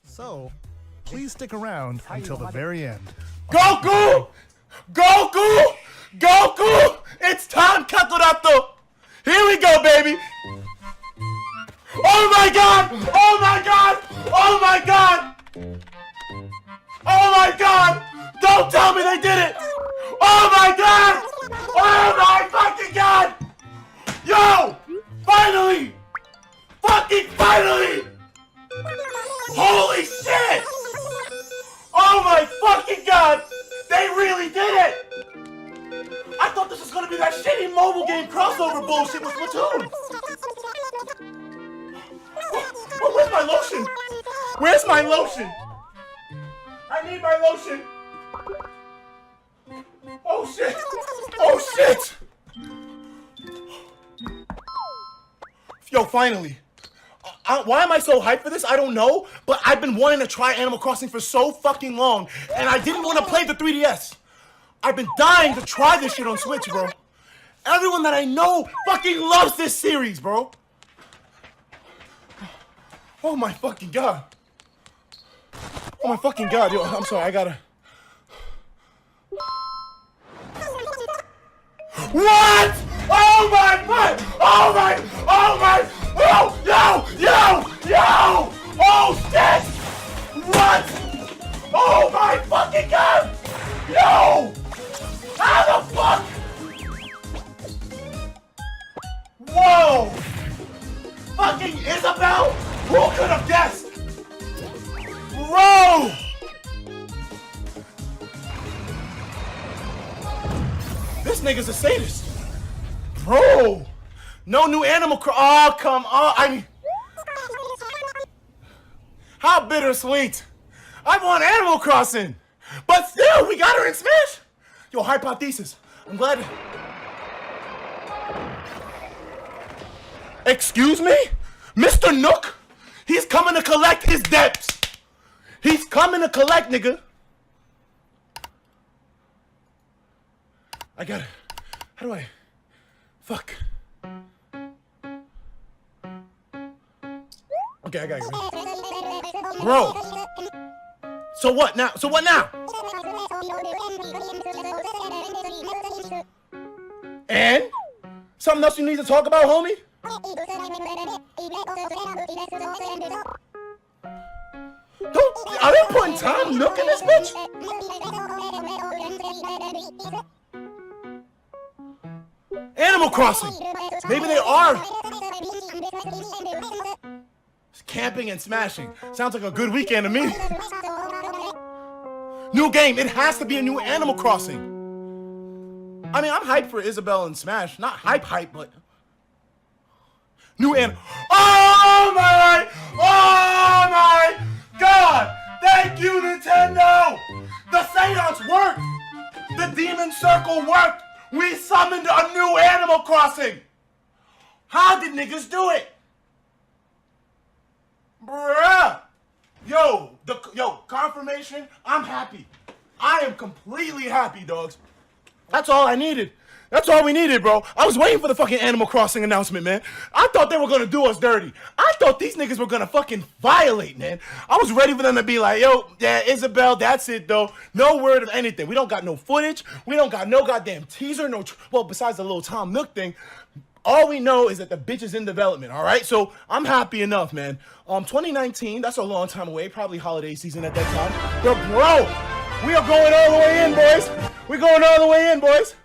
So, please stick around until the very end. Goku! Goku! Goku! It's time, Kakurato! Here we go, baby! Oh my god! Oh my god! Oh my god! Oh my god! Don't tell me they did it! Oh my god! Oh my fucking god! Yo! Finally! Fucking finally! Holy shit! Oh my fucking god! They really did it! I thought this was gonna be that shitty mobile game crossover bullshit with Splatoon! Oh, where's my lotion? Where's my lotion? I need my lotion! Oh shit! Oh shit! Yo, finally! Why am I so hyped for this? I don't know, but I've been wanting to try Animal Crossing for so fucking long, and I didn't want to play the 3DS. I've been dying to try this shit on Switch, bro. Everyone that I know fucking loves this series, bro. Oh my fucking god. Oh my fucking god, yo, I'm sorry, I gotta... What? Oh my god! Oh my! Oh my! Oh! Yo! Yo! Yo! Oh shit! What? Oh my fucking god! Yo! How the fuck? Whoa! Fucking Isabel? Who could have guessed? Bro! This nigga's a sadist. Bro! No new Animal Crossing. Oh, come on. I mean, how bittersweet. I want Animal Crossing. But still, we got her in Smash. Yo, hypothesis. I'm glad. Excuse me? Mr. Nook? He's coming to collect his debts. He's coming to collect, nigga. I got it. How do I? Fuck. Okay, I got it. Bro. So what now? So what now? And? Something else you need to talk about, homie? Are they putting Tom Nook in this bitch? Animal Crossing! Maybe they are. Camping and smashing. Sounds like a good weekend to me. New game. It has to be a new Animal Crossing. I mean, I'm hyped for Isabel and Smash. Not hype, but... New Animal... Oh my! Oh my God! Thank you, Nintendo! The seance worked! The Demon Circle worked! We summoned a new Animal Crossing! How did niggas do it? Bruh! Yo, confirmation, I'm happy. I am completely happy, dogs. That's all I needed. That's all we needed, bro. I was waiting for the fucking Animal Crossing announcement, man. I thought they were gonna do us dirty. I thought these niggas were gonna fucking violate, man. I was ready for them to be like, yo, yeah, Isabel, that's it, though. No word of anything. We don't got no footage. We don't got no goddamn teaser. Well, besides the little Tom Nook thing. All we know is that the bitch is in development, all right? So I'm happy enough, man. 2019, that's a long time away. Probably holiday season at that time. But, bro, we are going all the way in, boys. We're going all the way in, boys.